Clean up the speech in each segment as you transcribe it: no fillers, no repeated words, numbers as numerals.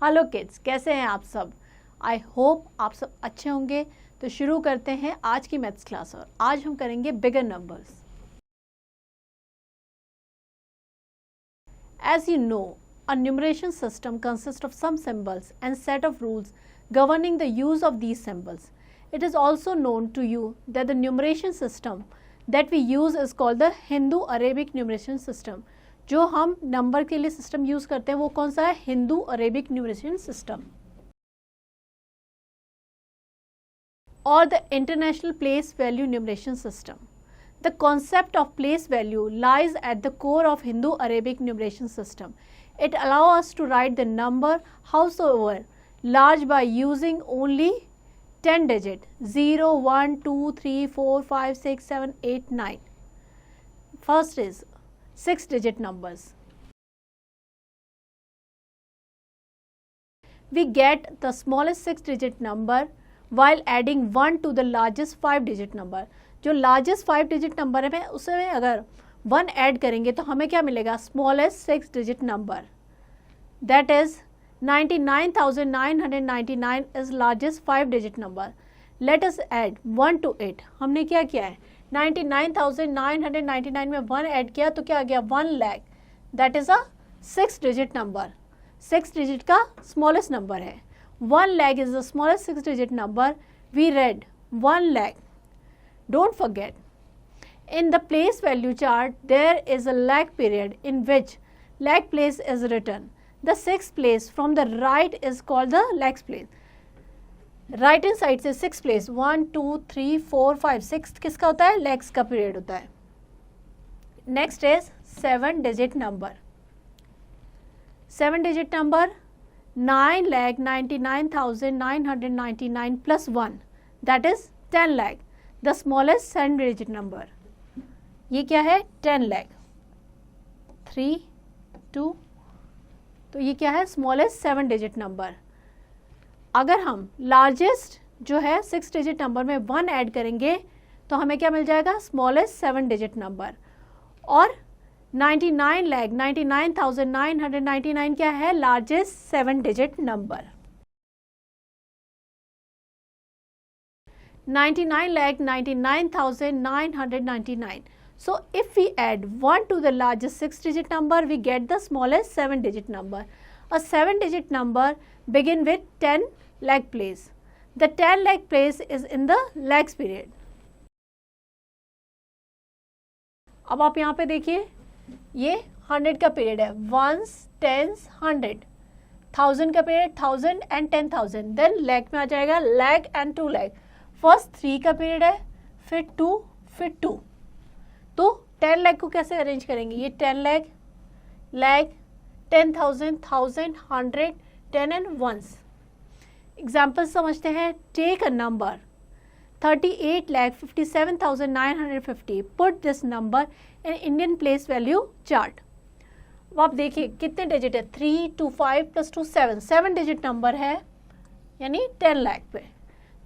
Hello kids, कैसे हैं आप सब? आई होप आप सब अच्छे होंगे। तो शुरू करते हैं आज की मैथ्स क्लास और आज हम करेंगे बिगर numbers. As you know, a numeration system consists of some symbols and set of rules governing the use of these symbols. It is also known to you that the numeration system that we use is called the Hindu-Arabic numeration system. जो हम number के लिए system use करते हैं वो कौन सा है? Hindu Arabic numeration system. और the international place value numeration system. The concept of place value lies at the core of Hindu-Arabic numeration system. It allows us to write the number howsoever large by using only 10 digits 0, 1, 2, 3, 4, 5, 6, 7, 8, 9. First is 6-digit numbers. We get the smallest 6-digit number while adding 1 to the largest 5-digit number. जो largest 5-digit number है उसमें अगर 1 add करेंगे तो हमें क्या मिलेगा? Smallest 6-digit number, that is 99,999 is largest 5-digit number. Let us add 1 to it. हमने क्या किया है? 99,999 में 1 ऐड किया तो क्या आ गया? 1 lakh. That is a 6-digit number. 6-digit का स्मॉलेस्ट नंबर है. 1 lakh is the smallest 6-digit number. We read 1 lakh. Don't forget, in the place value chart, there is a lakh period in which lakh place is written. The 6th place from the right is called the lakhs place. Right hand side से 6th place 1, 2, 3, 4, 5, 6 किसका होता है? lakhs का period होता है. Next is 7-digit number. 7-digit number 9,99,999 plus 1, that is 10 lakh. The smallest 7-digit number. ये क्या है? 10 lakh. 3, 2. तो ये क्या है? Smallest 7-digit number. अगर हम लार्जेस्ट जो है 6-digit नंबर में 1 ऐड करेंगे तो हमें क्या मिल जाएगा? Smallest 7-digit number. और 99,99,999 क्या है? Largest 7-digit number. 99,99,999. So if we add 1 to the largest 6-digit number, we get the smallest 7-digit number. A 7-digit number begin with 10 lakh place. The 10 lakh place is in the lakhs period. अब आप यहाँ पे देखिए, ये 100 का period है. 1s, 10s, 100. 1000 का period 1000 and 10,000. Then lakh में आ जाएगा लैख एंड 2 लैख. फर्स्ट 3 का पीरियड है, फिर 2, फिर 2. तो 10 लाख को कैसे अरेंज करेंगे? ये 10 lakh, lakh, 10,000, 1000, 100, 10 and 1s. Example समझते हैं. Take a number 38,57,950. Put this number in Indian place value chart. अब आप देखिए कितने डिजिट है? 3, 2, 5 + 2, 7. 7-digit नंबर है यानी 10 लाख पे.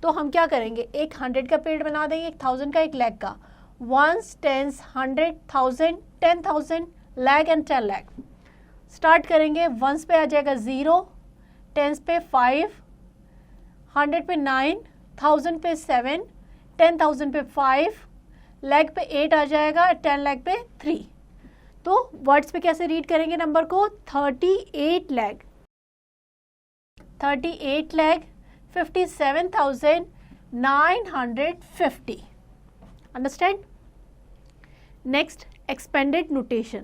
तो हम क्या करेंगे? एक 100 का पीरियड बना देंगे, एक 1000 का, एक लाख का. 1s, 10s, 100, 1000, 10,000, lakh and 10 lakh. Start करेंगे. 1s पे आ जाएगा 0, 10s पे 5, 100 पे 9, 1000 पे 7, 10,000 पे 5, लाख पे 8 आ जाएगा, 10 लाख पे 3. तो वर्ड्स पे कैसे रीड करेंगे नंबर को? 38 lakh. 38 lakh 57,950. Understand? Next, expanded notation.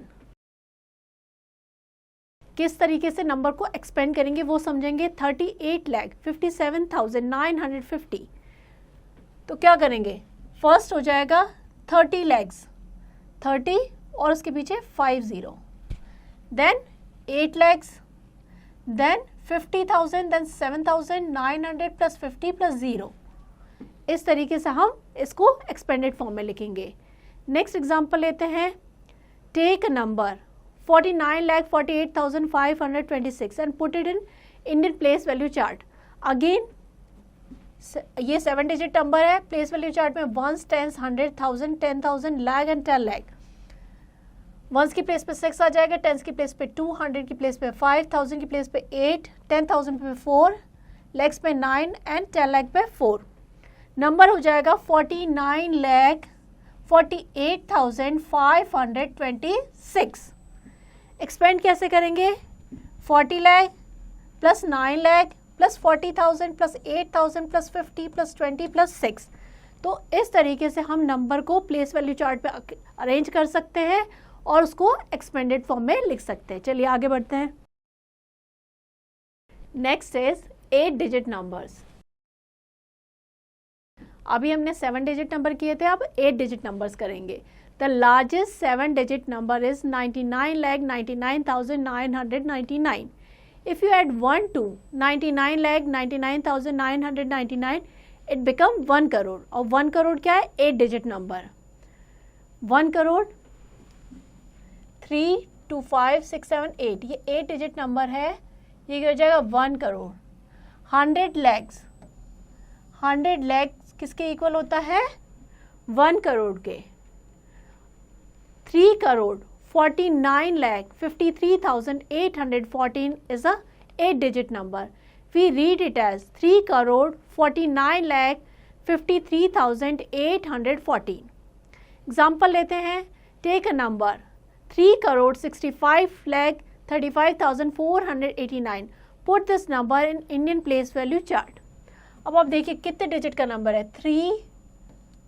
किस तरीके से नंबर को एक्सपेंड करेंगे वो समझेंगे. 38 लाख 57,950. तो क्या करेंगे? फर्स्ट हो जाएगा 30 लैक्स, 30 और उसके पीछे 50. Then 8 lakhs, then 50,000, then 7,900 plus 50 plus 0. इस तरीके से हम इसको एक्सपेंडेड फॉर्म में लिखेंगे. नेक्स्ट एग्जांपल लेते हैं. Take a number 49,48,526 and put it in Indian place value chart. Again ये 7-digit नंबर है. प्लेस वैल्यू चार्ट में 1s, 10s, 100, 1000, 10,000, lakh and 10 lakh. Ones की प्लेस पे 6 आ जाएगा, टेंस की प्लेस पे 2, 100 की प्लेस पे 5, 1000 की प्लेस पे 8, 10,000 पे 4, लैक्स पे 9 एंड 10 लाख पे 4. नंबर हो जाएगा 49,48,526. एक्सपेंड कैसे करेंगे? 40 lakh plus 9 lakh plus 40,000 plus 8,000 plus 50 plus 20 plus 6. तो इस तरीके से हम नंबर को प्लेस वैल्यू चार्ट पे अरेंज कर सकते हैं और उसको एक्सपेंडेड फॉर्म में लिख सकते हैं. चलिए आगे बढ़ते हैं. Next is 8 digit numbers. अभी हमने 7 डिजिट नंबर किए थे, अब 8 डिजिट नंबर्स करेंगे. The largest 7 digit number is 99,99,999. If you add 1 to 99,99,999, it become 1 crore. और 1 करोड़ क्या है? 8 डिजिट नंबर. 1 करोड़ 3, 2, 5, 6, 7, 8 ये 8 डिजिट नंबर है. ये क्या हो जाएगा? 1 करोड़. 100 लैक्स, 100 लैक्स किसके इक्वल होता है? 1 करोड़ के. 3 crore 49,53,814 is a 8 digit number. We read it as 3 crore 49,53,814. Example लेते हैं. Take a number 3 crore 65,35,489. Put this number in Indian place value chart. अब आप देखिए कितने डिजिट का नंबर है? 3,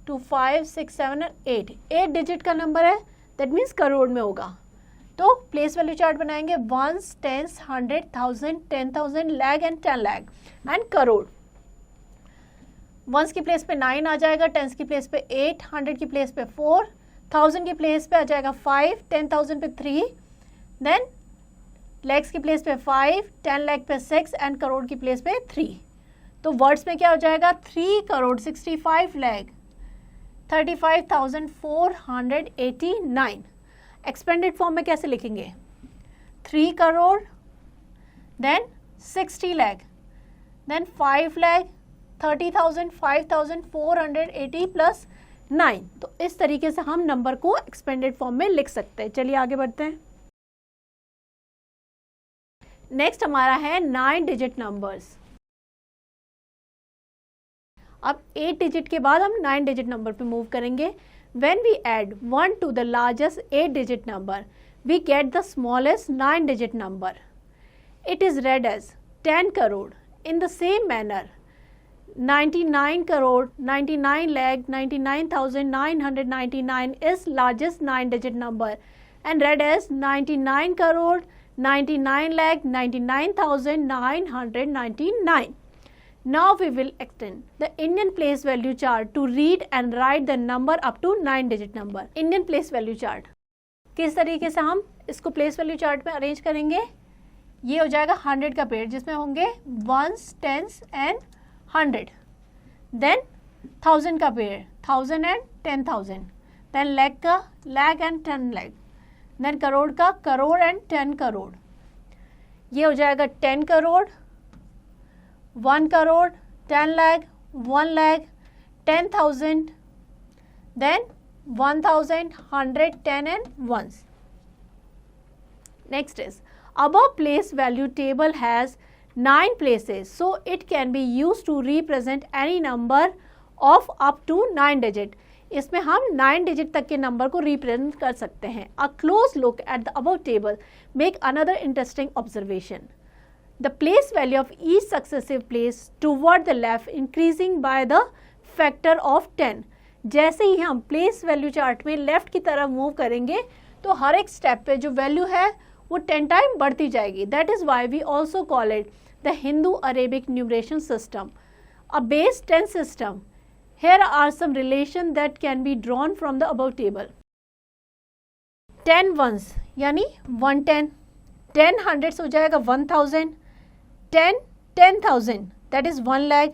2, 5, 6, 7 और 8. 8 डिजिट का नंबर है, दैट मीन्स करोड़ में होगा. तो प्लेस वैल्यू चार्ट बनाएंगे. Ones, tens, 100, 1000, 10,000, lakh and 10 lakh and crore. Ones की प्लेस पे 9 आ जाएगा, टेंस की प्लेस पे 8, 100 की प्लेस पे 4, 1000 की प्लेस पे आ जाएगा 5, 10,000 पे 3, देन लैक्स की प्लेस पे 5, 10 लाख पे 6 एंड करोड़ की प्लेस पे 3. तो वर्ड्स में क्या हो जाएगा? 3 करोड़ 65 लाख 35,489. एक्सपेंडेड फॉर्म में कैसे लिखेंगे? 3 crore then 60 lakh then 5 lakh 30,000 5,480 plus 9. तो इस तरीके से हम नंबर को एक्सपेंडेड फॉर्म में लिख सकते हैं. चलिए आगे बढ़ते हैं. नेक्स्ट हमारा है 9 डिजिट नंबर्स. अब 8 डिजिट के बाद हम 9 डिजिट नंबर पे मूव करेंगे. When we add 1 to the largest 8 digit number, we get the smallest 9 digit number. It is read as 10 crore. In the same manner, 99 crore 99 lakh 99,999 is largest 9 digit number and read as 99 crore 99 lakh 99,999. Now we will extend the Indian place value chart to read and write the number up to 9 digit number. Indian place value chart किस तरीके से हम इसको place value chart में arrange करेंगे? ये हो जाएगा 100 का पेड़ जिसमें होंगे वंस, टेंस एंड 100. देन 1000 का पेड़ 1000 एंड 10,000. देन लैख का लैख एंड 10 लैख. देन करोड़ का करोड़ एंड 10 करोड़. ये हो जाएगा 10 crore 1 crore 10 lakh 1 lakh 10,000 then 1,000 100 10 and ones. Next is above place value table has 9 places, so it can be used to represent any number of up to 9 digit. इसमें हम 9 digit तक के नंबर को रिप्रेजेंट कर सकते हैं. A close look at the above table make another interesting observation. The place value of each successive place toward the left increasing by the factor of 10. जैसे ही हम प्लेस वैल्यू चार्ट में left की तरफ move करेंगे तो हर एक step पे जो वैल्यू है वो 10 टाइम बढ़ती जाएगी. That is why we also call it the Hindu Arabic numeration system, a base 10 system. Here are some relation that can be drawn from the above table. 10 ones यानी 110, 10 hundreds हो जाएगा 1000, 10 10,000 that is 1 lakh,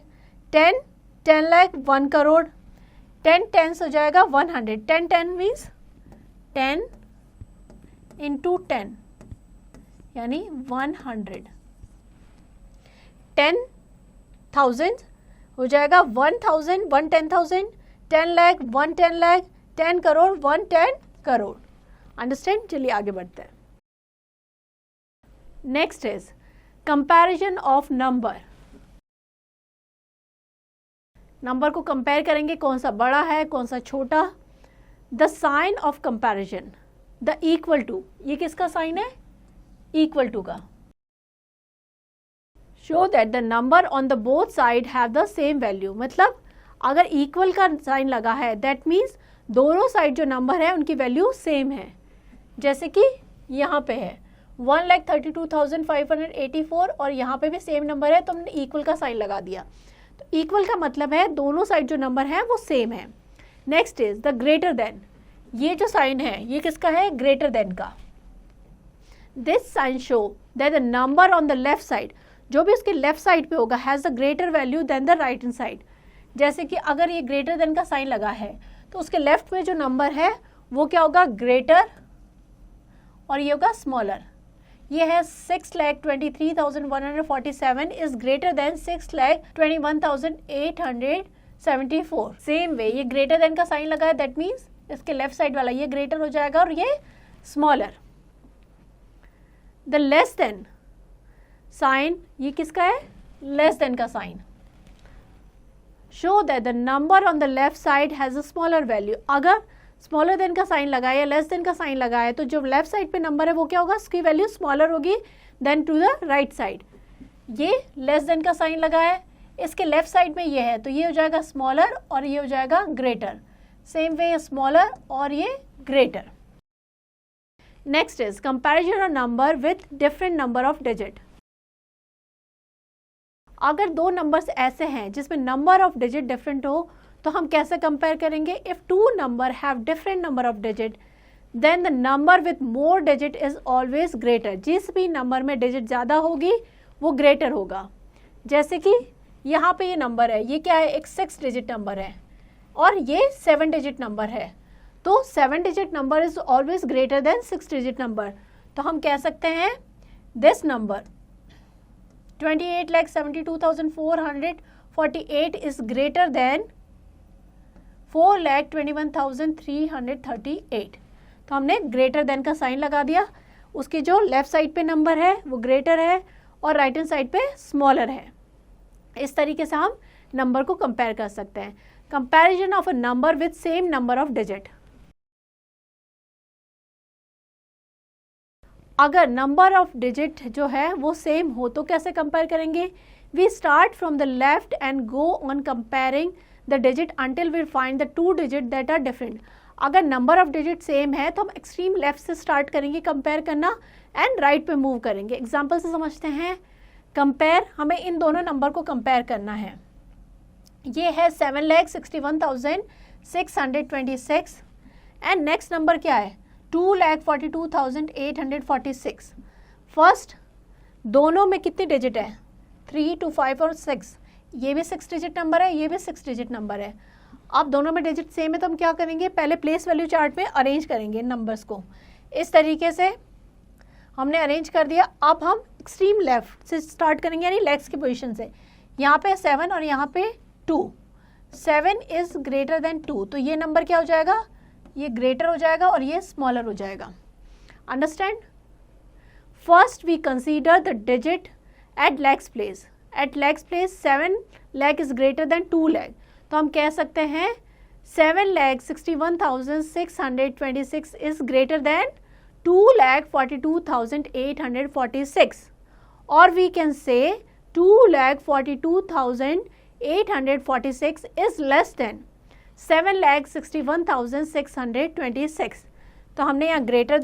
10 10 lakh 1 crore, 10 tens हो जाएगा 100. 10 10 means 10 into 10 यानी 100. 10,000 हो जाएगा 1,000 1 10,000, 10 lakh 1 10 lakh, 10 crore 1 10 crore. Understand? चलिए आगे बढ़ते हैं. Next is comparison of number. Number को कंपेयर करेंगे, कौन सा बड़ा है कौन सा छोटा. The sign of comparison, the equal to, ये किसका साइन है? इक्वल टू का. Show that the number on the both side have the same value. मतलब अगर इक्वल का साइन लगा है दैट मीन्स दोनों साइड जो नंबर है उनकी वैल्यू सेम है. जैसे कि यहाँ पे है 1,32,584 और यहाँ पे भी सेम नंबर है तो हमने इक्वल का साइन लगा दिया. तो इक्वल का मतलब है दोनों साइड जो नंबर है वो सेम है. Next is the greater than. ये जो साइन है ये किसका है? ग्रेटर देन का. This sign show that the number on the left side, जो भी उसके लेफ्ट साइड पे होगा, has the greater value than the right hand side. जैसे कि अगर ये ग्रेटर देन का साइन लगा है तो उसके लेफ्ट में जो नंबर है वो क्या होगा? ग्रेटर, और ये होगा स्मॉलर. ये है 6,23,147 is greater than 6,21,874. Same way ये ग्रेटर देन का साइन लगा है दैट मीन्स इसके लेफ्ट साइड वाला ये ग्रेटर हो जाएगा और ये smaller. The less than sign, ये किसका है? लेस देन का sign. Show that the number on the left side has a smaller value. अगर स्मॉलर देन का साइन लगा है या लेस देन का साइन लगा है तो जो लेफ्ट साइड पे नंबर है वो क्या होगा? उसकी वैल्यू स्मॉलर होगी than to the right side. ये लेस देन का साइन लगा है, इसके लेफ्ट साइड में ये है तो ये हो जाएगा स्मॉलर और ये हो जाएगा ग्रेटर. सेम वे स्मॉलर और ये greater. Next is comparison of number with different number of digit. अगर दो नंबर्स ऐसे हैं जिसमें नंबर ऑफ डिजिट डिफरेंट हो तो हम कैसे कंपेयर करेंगे? If two number have different number of digit then the number with more digit is always greater. जिस भी नंबर में डिजिट ज़्यादा होगी वो ग्रेटर होगा. जैसे कि यहाँ पे ये नंबर है, ये क्या है? एक 6 डिजिट नंबर है और ये 7 डिजिट नंबर है. तो 7 digit number is always greater than 6 digit number. तो हम कह सकते हैं this number 28,72,448 is greater then 4,21,338. तो हमने ग्रेटर देन का साइन लगा दिया. उसकी जो लेफ्ट साइड पे नंबर है वो ग्रेटर है और राइट हैंड साइड पे स्मॉलर है. इस तरीके से हम नंबर को कंपेयर कर सकते हैं. Comparison of a number with same number of digit. अगर नंबर ऑफ डिजिट जो है वो सेम हो तो कैसे कंपेयर करेंगे? We start from the left and go on comparing the digit until we find the 2 digit that are different. अगर number of digit same है तो हम एक्सट्रीम लेफ्ट से स्टार्ट करेंगे कंपेयर करना एंड राइट पे मूव करेंगे. एग्जांपल से समझते हैं. कंपेयर, हमें इन दोनों नंबर को कंपेयर करना है. ये है 7,61,626 एंड नेक्स्ट नंबर क्या है? 2,42,846. फर्स्ट दोनों में कितनी डिजिट है? 3, 2, 5 और 6. ये भी 6 डिजिट नंबर है, ये भी 6 डिजिट नंबर है. अब दोनों में डिजिट सेम है तो हम क्या करेंगे? पहले प्लेस वैल्यू चार्ट में अरेंज करेंगे नंबर्स को. इस तरीके से हमने अरेंज कर दिया. अब हम एक्सट्रीम लेफ्ट से स्टार्ट करेंगे यानी लेग्स की पोजीशन से. यहाँ पे 7 और यहाँ पे 2. 7 इज ग्रेटर देन 2 तो ये नंबर क्या हो जाएगा? ये ग्रेटर हो जाएगा और ये स्मॉलर हो जाएगा. Understand? First we consider the digit at lakhs place. At lakhs place 7 lakh is greater than 2 lakh. तो हम कह सकते हैं 7,61,626 इज ग्रेटर देन 2,42,846. और we can say 2,42,846 is less than 7,61,626. तो हमने यहाँ ग्रेटर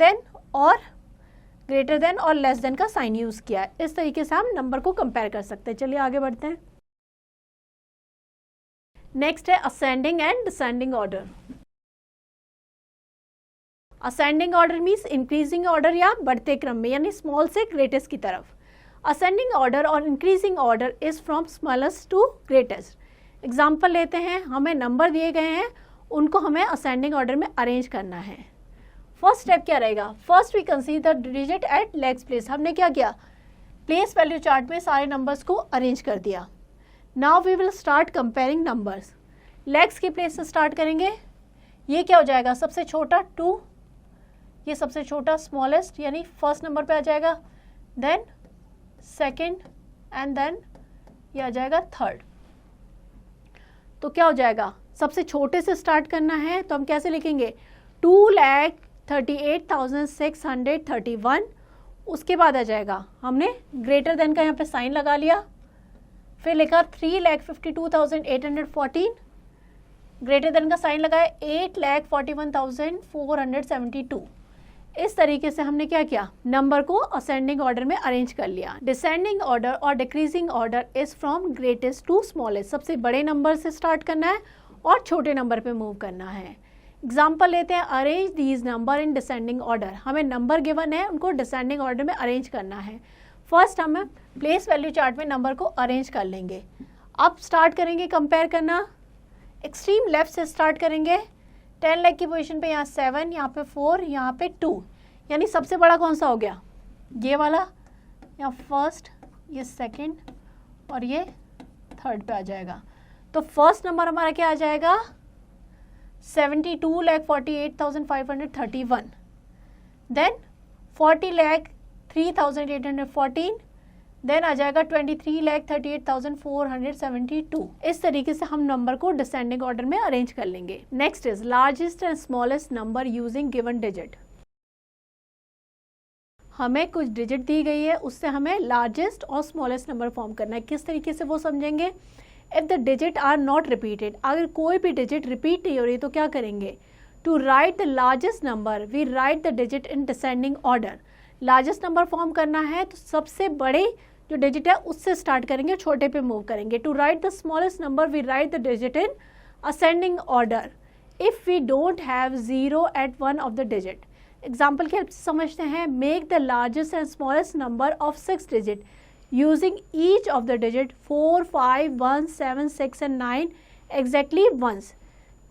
देन और लेस देन का साइन यूज किया है. इस तरीके से हम नंबर को कंपेयर कर सकते हैं. चलिए आगे बढ़ते हैं. नेक्स्ट है ascending and descending order. Ascending order means increasing order या बढ़ते क्रम में यानी स्मॉल से ग्रेटेस्ट की तरफ. असेंडिंग ऑर्डर और increasing order is from smallest to greatest. Example लेते हैं. हमें नंबर दिए गए हैं, उनको हमें असेंडिंग ऑर्डर में अरेंज करना है. फर्स्ट स्टेप क्या रहेगा? First we consider digit at lakhs place. हमने क्या किया? प्लेस वैल्यू चार्ट में सारे नंबर्स को अरेंज कर दिया. Now we will start comparing numbers. Lakhs की प्लेस से स्टार्ट करेंगे. ये क्या हो जाएगा? सबसे छोटा 2, ये सबसे छोटा स्मॉलेस्ट यानी फर्स्ट नंबर पे आ जाएगा, देन सेकंड एंड देन ये आ जाएगा थर्ड। तो क्या हो जाएगा, सबसे छोटे से स्टार्ट करना है तो हम कैसे लिखेंगे 2,38,631। उसके बाद आ जाएगा, हमने ग्रेटर देन का यहाँ पे साइन लगा लिया, फिर लिखा 3,52,814, ग्रेटर देन का साइन लगाया 8,41,472। इस तरीके से हमने क्या किया, नंबर को असेंडिंग ऑर्डर में अरेंज कर लिया। डिसेंडिंग ऑर्डर और decreasing order is from greatest to smallest, सबसे बड़े नंबर से स्टार्ट करना है और छोटे नंबर पे मूव करना है। एग्जाम्पल लेते हैं, arrange these number in descending order. हमें नंबर गिवन है, उनको डिसेंडिंग ऑर्डर में अरेंज करना है। फर्स्ट हम प्लेस वैल्यू चार्ट में नंबर को अरेंज कर लेंगे। अब स्टार्ट करेंगे कंपेयर करना, एक्सट्रीम लेफ्ट से स्टार्ट करेंगे। 10 लाख की पोजीशन पे यहाँ 7, यहाँ पे 4, यहाँ पे 2, यानी सबसे बड़ा कौन सा हो गया, ये वाला। यहाँ फर्स्ट, ये सेकंड और ये थर्ड पे आ जाएगा। तो फर्स्ट नंबर हमारा क्या आ जाएगा 72,48,531, देन 40,03,814, देन आ जाएगा 23,38,472। इस तरीके से हम नंबर को डिसेंडिंग ऑर्डर में अरेंज कर लेंगे। Next is largest and smallest number using given digit. हमें कुछ डिजिट दी गई है, उससे हमें लार्जेस्ट और स्मॉलेस्ट नंबर फॉर्म करना है। किस तरीके से वो समझेंगे, if the digit are not repeated, अगर कोई भी डिजिट रिपीट नहीं हो रही तो क्या करेंगे, to write the largest number we write the digit in descending order. Largest number form करना है तो सबसे बड़े जो डिजिट है उससे स्टार्ट करेंगे, छोटे पे मूव करेंगे। To write the smallest number we write the digit in ascending order if we don't have zero at one of the digit. Example के समझते हैं, make the largest and smallest number of 6 digit using each of the digit 4, 5, 1, 7, 6 and 9 exactly once.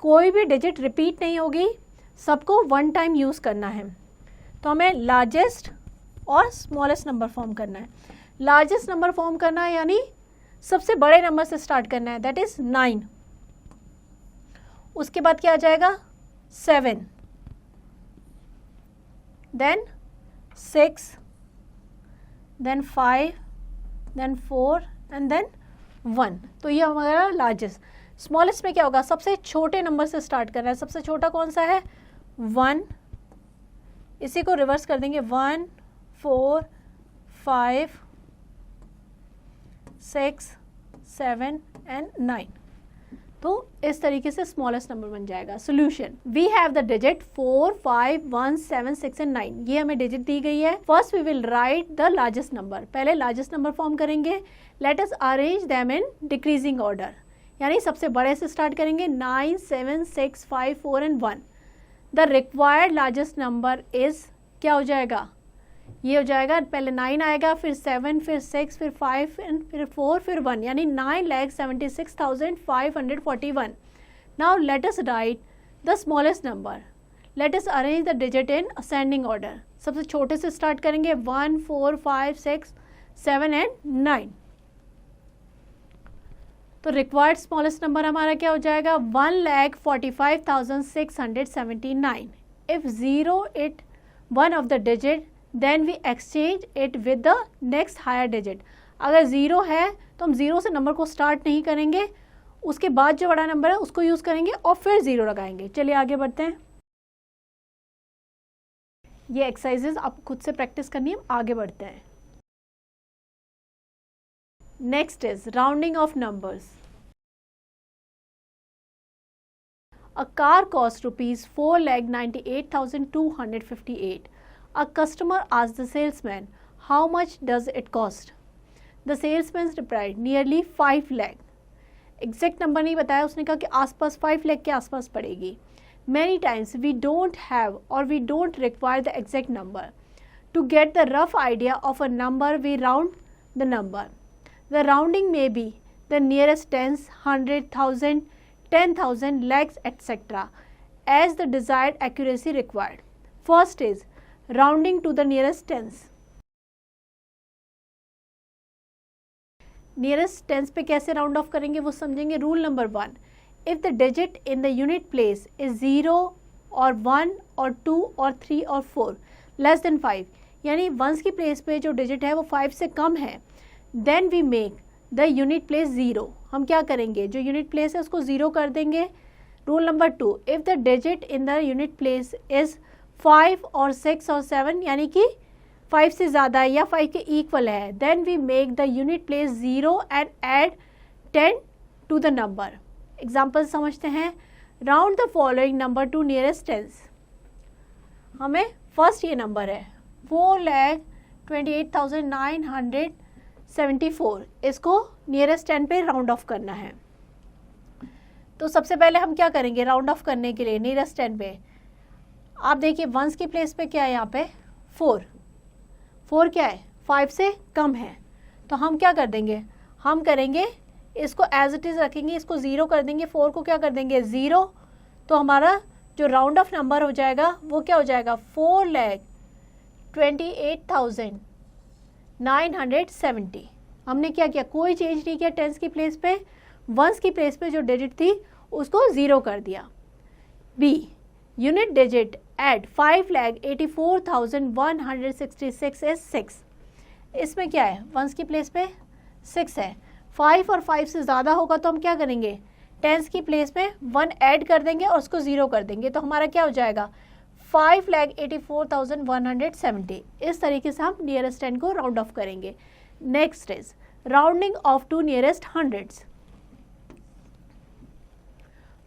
कोई भी digit repeat नहीं होगी, सबको one time use करना है। तो हमें लार्जेस्ट और स्मॉलेस्ट नंबर फॉर्म करना है। लार्जेस्ट नंबर फॉर्म करना है यानी सबसे बड़े नंबर से स्टार्ट करना है, दैट इज 9। उसके बाद क्या आ जाएगा 7, then 6, then 5, then 4 and then 1। तो ये हमारा लार्जेस्ट। स्मॉलेस्ट में क्या होगा, सबसे छोटे नंबर से स्टार्ट करना है। सबसे छोटा कौन सा है 1, इसी को रिवर्स कर देंगे 1, 4, 5, 6, 7 एंड 9। तो इस तरीके से स्मॉलेस्ट नंबर बन जाएगा। Solution, we have the digit 4, 5, 1, 7, 6 and 9। ये हमें डिजिट दी गई है। First we will write the largest number, पहले लार्जेस्ट नंबर फॉर्म करेंगे। Let us arrange them in decreasing order, यानी सबसे बड़े से स्टार्ट करेंगे 9, 7, 6, 5, 4 and 1। The required largest number is क्या हो जाएगा, ये हो जाएगा, पहले 9 आएगा, फिर 7, फिर 6, फिर 5 एंड फिर 4, फिर 1, यानी 9,76,541। Now let us right the smallest number. Late us arrange the digit in ascending order. सबसे छोटे से स्टार्ट करेंगे 1, 4, 5, 6, 7 एंड 9। तो रिक्वायर्ड स्मॉलेस्ट नंबर हमारा क्या हो जाएगा 1,45,679। If zero it one of the digit then we exchange it with the next higher digit. अगर ज़ीरो है तो हम ज़ीरो से नंबर को स्टार्ट नहीं करेंगे, उसके बाद जो बड़ा नंबर है उसको यूज़ करेंगे और फिर ज़ीरो लगाएंगे। चलिए आगे बढ़ते हैं। ये एक्सरसाइजेज आप खुद से प्रैक्टिस करनी है, आगे बढ़ते हैं। Next is rounding of numbers. A car cost rupees 4,98,258. A customer asked the salesman, how much does it cost? The salesman replied, nearly 5 lakh. Exact number नहीं बताया, उसने कहा कि आसपास 5 लाख के आसपास पड़ेगी। Many times we don't have or we don't require the exact number. To get the rough idea of a number, we round the number. The rounding may be the nearest tens, 100, 1000, 10,000, lakhs, etc. as the desired accuracy required. First is rounding to the nearest tens. Nearest tens पे कैसे round off करेंगे वो समझेंगे। Rule number 1, if the digit in the unit place is 0 और 1 और 2 और 3 और 4 less than 5, यानी वंस की प्लेस पे जो डिजिट है वो 5 से कम है, then we make the unit place 0। हम क्या करेंगे, जो यूनिट प्लेस है उसको 0 कर देंगे। Rule number 2, if the digit in the unit place is 5 और 6 और 7, यानी कि 5 से ज़्यादा है या 5 के इक्वल है, then we make the unit place 0 and add 10 to the number. Example समझते हैं। Round the following number to nearest tens. हमें फर्स्ट ये नंबर है 4,28,974, इसको नियरेस्ट 10 पे राउंड ऑफ करना है। तो सबसे पहले हम क्या करेंगे राउंड ऑफ करने के लिए नियरेस्ट 10 पे। आप देखिए वंस की प्लेस पे क्या है, यहाँ पे 4 क्या है 5 से कम है, तो हम क्या कर देंगे, हम करेंगे इसको एज इट इज़ रखेंगे, इसको 0 कर देंगे, 4 को क्या कर देंगे 0, तो हमारा जो राउंड ऑफ नंबर हो जाएगा वो क्या हो जाएगा 4,28,970। हमने क्या किया, कोई चेंज नहीं किया टेंस की प्लेस पे, वंस की प्लेस पे जो डिजिट थी उसको 0 कर दिया। B, unit digit at 5,84,166 is 6। इसमें क्या है, वंस की प्लेस पे 6 है, 5 और 5 से ज़्यादा होगा तो हम क्या करेंगे, टेंस की प्लेस में 1 ऐड कर देंगे और उसको 0 कर देंगे, तो हमारा क्या हो जाएगा 5,84,170। इस तरीके से हम नियरेस्ट 10 को राउंड ऑफ करेंगे। Next is rounding off to nearest hundreds.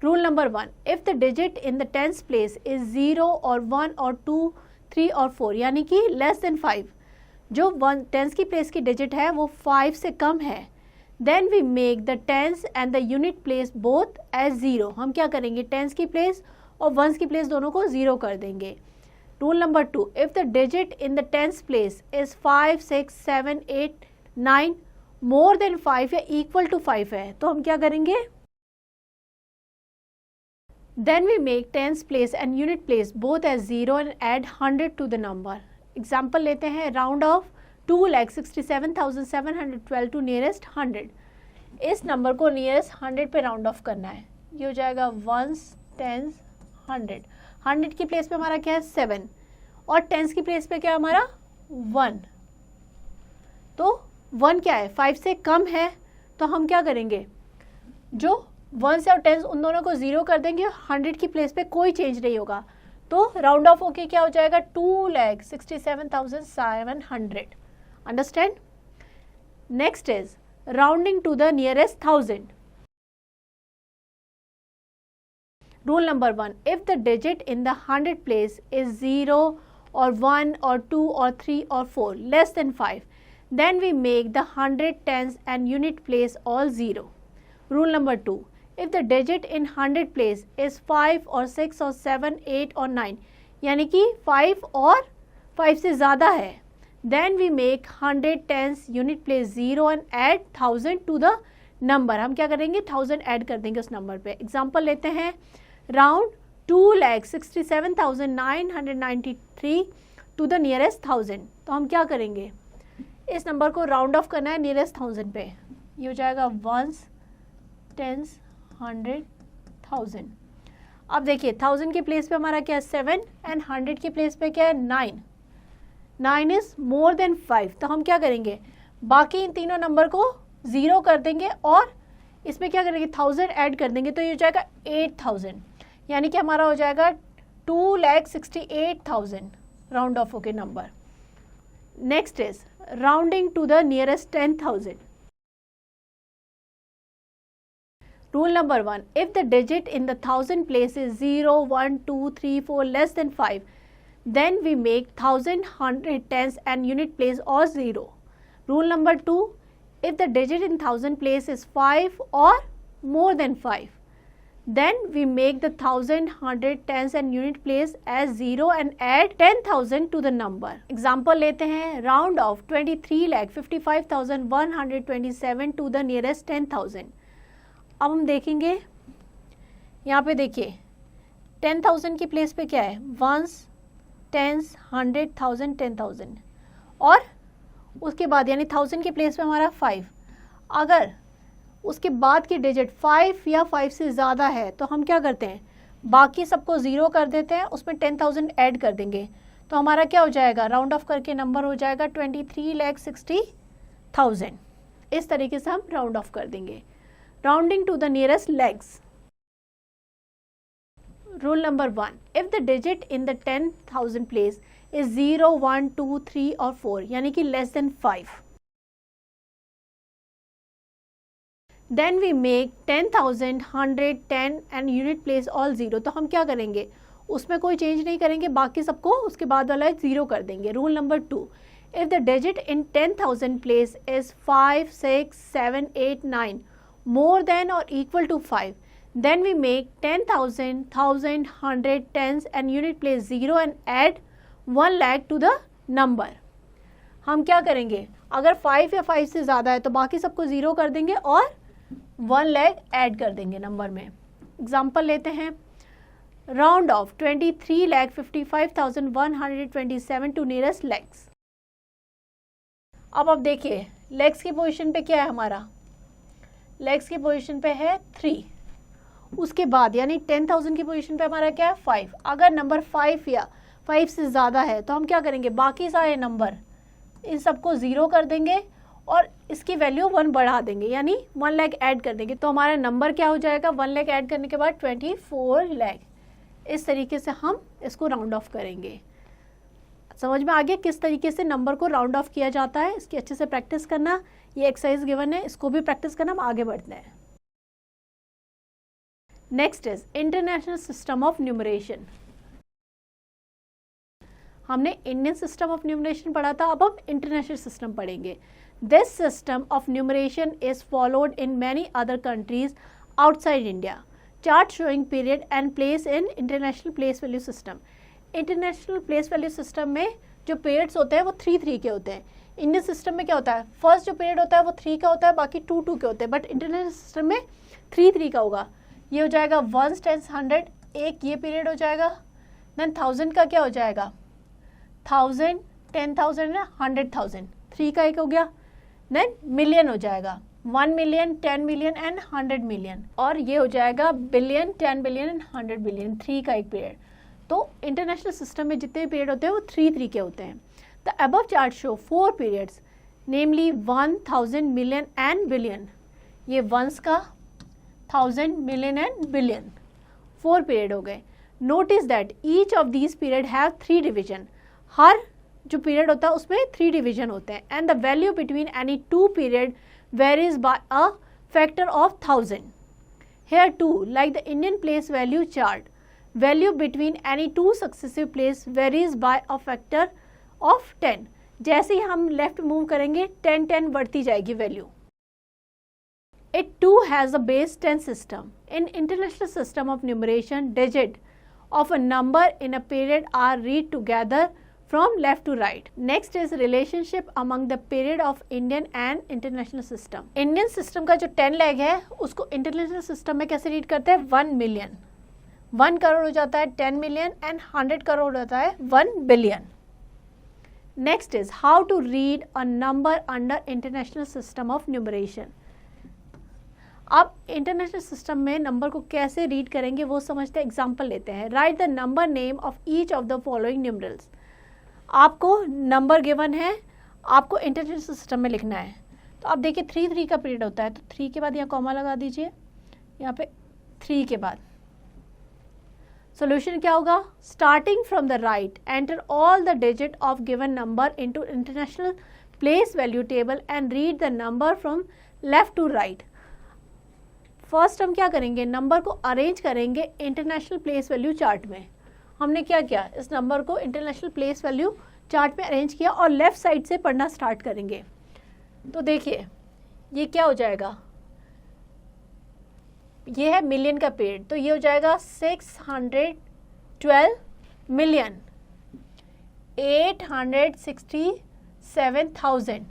Rule number 1, if the digit in the tens place is 0 और 1 और 2, 3 और 4, यानी कि लेस देन 5, जो टेंस की प्लेस की डिजिट है वो 5 से कम है, then we make the tens and the unit place both as 0। हम क्या करेंगे, टेंस की प्लेस और वंस की प्लेस दोनों को 0 कर देंगे। Rule number 2, if the digit in the tens place is 5, 6, 7, 8, 9 more than 5 या इक्वल टू 5 है, तो हम क्या करेंगे, then we make tens place and unit place both as 0 and add 100 to the number. Example लेते हैं, round off 2,67,712 to nearest 100। इस number को nearest 100 पे राउंड ऑफ करना है। ये हो जाएगा वंस, टेंस, 100। 100 की प्लेस पे हमारा क्या है 7 और टेंस की प्लेस पे क्या है हमारा 1, तो 1 क्या है 5 से कम है, तो हम क्या करेंगे, जो 1 से और 10 उन दोनों को 0 कर देंगे, 100 की प्लेस पे कोई चेंज नहीं होगा, तो राउंड ऑफ होके क्या हो जाएगा 2,67,700। Understand. Next is rounding to the nearest 1000। Rule number 1, if the digit in the 100 place is 0 और 1 और 2 और 3 और 4 less than 5, then we make the 100 tens and unit place all 0। Rule number 2, if the digit in 100 place is 5 or 6 or 7, 8 और 9, यानी कि 5 और 5 से ज़्यादा है, then we make 100 tens unit place 0 and add 1000 to the number। हम क्या करेंगे 1000 ऐड कर देंगे उस नंबर पे। एग्जाम्पल लेते हैं, राउंड 2,67,993 टू द नियरेस्ट 1000। तो हम क्या करेंगे, इस नंबर को राउंड ऑफ करना है नियरेस्ट 1000 पे। ये हो जाएगा वंस, टेंस, 100, 1000। अब देखिए 1000 की प्लेस पे हमारा क्या है 7 एंड 100 की प्लेस पे क्या है 9। 9 इज मोर देन 5, तो हम क्या करेंगे, बाकी इन तीनों नंबर को 0 कर देंगे और इसमें क्या करेंगे 1000 ऐड कर देंगे, तो ये हो जाएगा 8000, यानी कि हमारा हो जाएगा 2,68,000 राउंड ऑफ होके number. Next is rounding to the nearest 10,000। Rule number 1, if the digit in the 1000 place is 0, 1, 2, 3, 4 less than 5, then we make 1000, 100 tens and unit place all 0. Rule number 2, if the digit in 1000 place is 5 or more than 5, then we make the 1000, 100 tens and unit place as 0 and add 10,000 to the number. Example लेते हैं, round off 23,55,127 to the nearest 10,000। अब हम देखेंगे, यहाँ पे देखिए 10,000 की place पे क्या है वंस, टेंस, 100, 1000, 10,000 और उसके बाद यानी 1000 की प्लेस पे हमारा 5। अगर उसके बाद की डिजिट 5 या 5 से ज़्यादा है तो हम क्या करते हैं बाकी सबको 0 कर देते हैं, उसमें 10,000 ऐड कर देंगे, तो हमारा क्या हो जाएगा, राउंड ऑफ करके नंबर हो जाएगा 23,60,000। इस तरीके से हम राउंड ऑफ कर देंगे। Rounding to the nearest lakhs. Rule number 1, if the digit in the 10,000 place is 0, 1, 2, 3 और 4, यानी कि less than 5, then we make 10,000, 100, 10 and unit place all 0। तो हम क्या करेंगे, उसमें कोई चेंज नहीं करेंगे, बाकी सबको उसके बाद वाला 0 कर देंगे। Rule number 2, if the digit in 10,000 place is 5, 6, 7, 8, 9 more than or equal to 5, then we make 10,000, 1,000, 100, tens and unit place 0 and add 1 lakh to the number। हम क्या करेंगे, अगर 5 या 5 से ज़्यादा है तो बाकी सबको 0 कर देंगे और 1 लाख ऐड कर देंगे नंबर में। एग्जाम्पल लेते हैं, round off 23,55,127 to nearest lakhs. अब आप देखिए लेग्स की पोजीशन पे क्या है, हमारा लेग्स की पोजीशन पे है 3, उसके बाद यानी 10,000 की पोजीशन पे हमारा क्या है 5। अगर नंबर 5 या 5 से ज़्यादा है तो हम क्या करेंगे, बाकी सारे नंबर इन सबको 0 कर देंगे और इसकी वैल्यू 1 बढ़ा देंगे, यानी 1 लाख ऐड कर देंगे, तो हमारा नंबर क्या हो जाएगा, 1 लाख ऐड करने के बाद 24 लाख। इस तरीके से हम इसको राउंड ऑफ करेंगे। समझ में आ गया किस तरीके से नंबर को राउंड ऑफ किया जाता है, इसकी अच्छे से प्रैक्टिस करना। ये एक्सरसाइज गिवन है, इसको भी प्रैक्टिस करना। हम आगे बढ़ते हैं। Next is international system of numeration. हमने इंडियन सिस्टम ऑफ न्यूमरेशन पढ़ा था, अब हम इंटरनेशनल सिस्टम पढ़ेंगे। This system of numeration is followed in many other countries outside India. Chart showing period and place in international place value system. International place value system में जो periods होते हैं वो 3 के होते हैं। इंडियन सिस्टम में क्या होता है, फर्स्ट जो पीरियड होता है वो 3 का होता है, बाकी 2 के होते हैं, बट इंटरनेशनल सिस्टम में 3 का होगा। ये हो जाएगा 1, 10, 100, एक ये पीरियड हो जाएगा। देन 1000 का क्या हो जाएगा, 1000, 10,000 ना 100,000, 3 का एक हो गया। देन मिलियन हो जाएगा, 1 मिलियन, 10 मिलियन एंड 100 मिलियन, और ये हो जाएगा बिलियन, 10 बिलियन एंड 100 बिलियन, 3 का एक पीरियड। तो इंटरनेशनल सिस्टम में जितने भी पीरियड होते हैं वो 3 के होते हैं। The above chart show 4 periods, namely 1,000, million and billion. ये वंस का, 1000, मिलियन एंड बिलियन, 4 पीरियड हो गए। Notice that each of these period have 3 division. हर जो पीरियड होता है उसमें 3 डिविजन होते हैं। And the value between any 2 period varies by a factor of 1000। Here too, like the Indian place value chart, value between any 2 successive place varies by a factor of 10। जैसे ही हम left move करेंगे 10 बढ़ती जाएगी value. It too has a base 10 system. In international system of numeration, digit of a number in a period are read together from left to right. Next is relationship among the period of Indian and international system. Indian system का जो 10 lag है उसको international system में कैसे read करते हैं, 1 million, 1 crore हो जाता है 10 मिलियन एंड 100 करोड़ होता है 1 billion. Next is how to read a number under international system of numeration. अब इंटरनेशनल सिस्टम में नंबर को कैसे रीड करेंगे वो समझते हैं। एग्जाम्पल लेते हैं। Right the number name of each of the following numerals. आपको नंबर गिवन है, आपको इंटरनेशनल सिस्टम में लिखना है। तो आप देखिए 3 का पीरियड होता है, तो 3 के बाद यहाँ कॉमा लगा दीजिए, यहाँ पे 3 के बाद। सोल्यूशन क्या होगा, starting from the right enter all the digit of given number into international place value table and read the number from left to right. First हम क्या करेंगे, नंबर को अरेंज करेंगे इंटरनेशनल प्लेस वैल्यू चार्ट में। हमने क्या किया, इस नंबर को इंटरनेशनल प्लेस वैल्यू चार्ट में अरेंज किया और लेफ्ट साइड से पढ़ना स्टार्ट करेंगे। तो देखिए ये क्या हो जाएगा, ये है मिलियन का पीरियड, तो ये हो जाएगा 612 मिलियन 867,000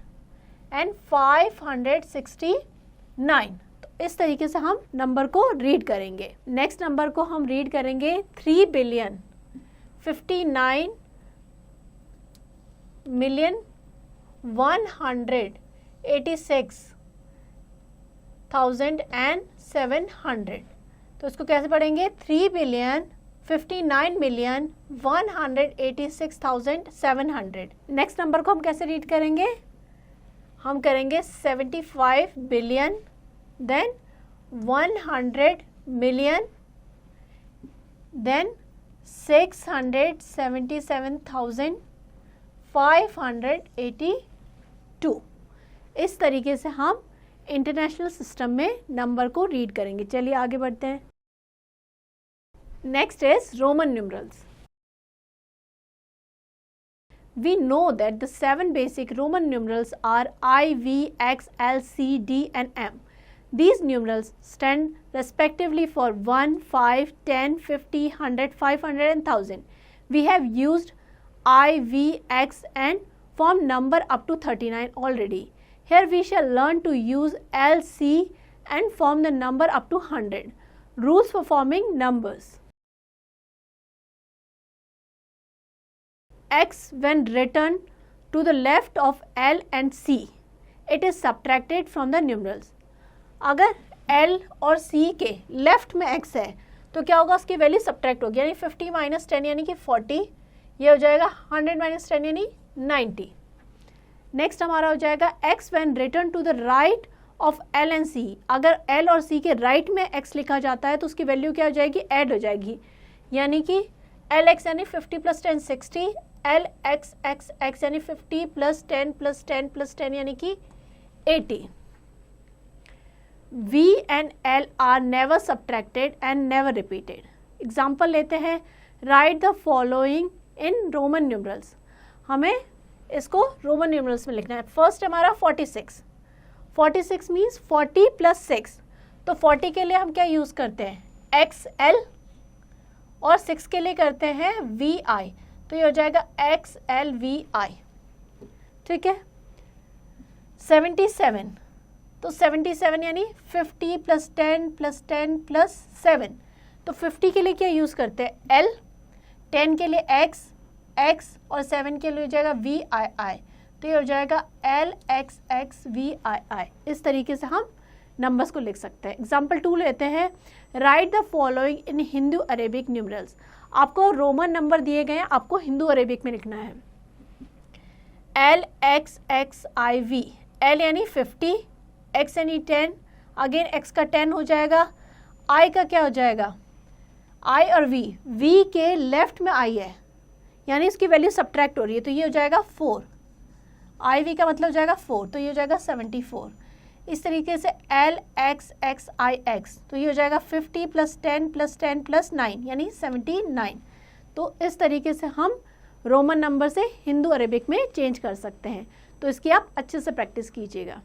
एंड 569। इस तरीके से हम नंबर को रीड करेंगे। नेक्स्ट नंबर को हम रीड करेंगे 3 बिलियन 59 मिलियन 186,700। तो इसको कैसे पढ़ेंगे? 3,59,186,700। नेक्स्ट नंबर को हम कैसे रीड करेंगे? हम करेंगे 75 बिलियन, देन 100 मिलियन, देन 677,582। इस तरीके से हम इंटरनेशनल सिस्टम में नंबर को रीड करेंगे। चलिए आगे बढ़ते हैं। Next is Roman numerals. We know that the 7 basic Roman numerals are I, V, X, L, C, D and M. These numerals stand respectively for 1, 5, 10, 50, 100, 500 and 1000. We have used I, V, X and form number up to 39 already. Here we shall learn to use L, C and form the number up to 100. Rules for forming numbers. X when written to the left of L and C, it is subtracted from the numerals. अगर L और C के left में X है तो क्या होगा? उसकी value subtract होगी, यानी 50 माइनस 10 यानी कि 40, ये हो जाएगा 100 माइनस 10 यानी 90। नेक्स्ट हमारा हो जाएगा X when written to the right of L and C। अगर L और C के राइट में X लिखा जाता है तो उसकी वैल्यू क्या हो जाएगी? ऐड हो जाएगी, यानी कि LX यानी 50 प्लस 10 60, LXXX यानी 50 प्लस 10 प्लस 10 प्लस 10 यानी कि 80। V and L are never subtracted and never repeated. Example लेते हैं। Right the following in Roman numerals. हमें इसको रोमन न्यूमरल्स में लिखना है। फर्स्ट हमारा 46। 46 मीन्स 40 प्लस 6, तो 40 के लिए हम क्या यूज़ करते हैं? XL, और 6 के लिए करते हैं VI, तो ये हो जाएगा XLVI। ठीक है। 77, तो 77 यानी 50 प्लस 10 प्लस 10 प्लस 7, तो 50 के लिए क्या यूज़ करते हैं? L, 10 के लिए X और 7 के लिए हो जाएगा VII, तो ये हो जाएगा LXXVII। इस तरीके से हम नंबर्स को लिख सकते हैं। एग्जाम्पल 2 लेते हैं। Right the following in Hindu Arabic numerals. आपको रोमन नंबर दिए गए हैं, आपको हिंदू अरेबिक में लिखना है। LXXIV, L यानी 50, X यानी 10, अगेन X का 10 हो जाएगा, I का क्या हो जाएगा? I और V के लेफ्ट में I है, यानी इसकी वैल्यू सब्ट्रैक्ट हो रही है, तो ये हो जाएगा 4। IV का मतलब हो जाएगा 4, तो ये हो जाएगा 74। इस तरीके से LXXIX, तो ये हो जाएगा 50 प्लस 10 प्लस 10 प्लस 9 यानी 79। तो इस तरीके से हम रोमन नंबर से हिंदू अरेबिक में चेंज कर सकते हैं। तो इसकी आप अच्छे से प्रैक्टिस कीजिएगा।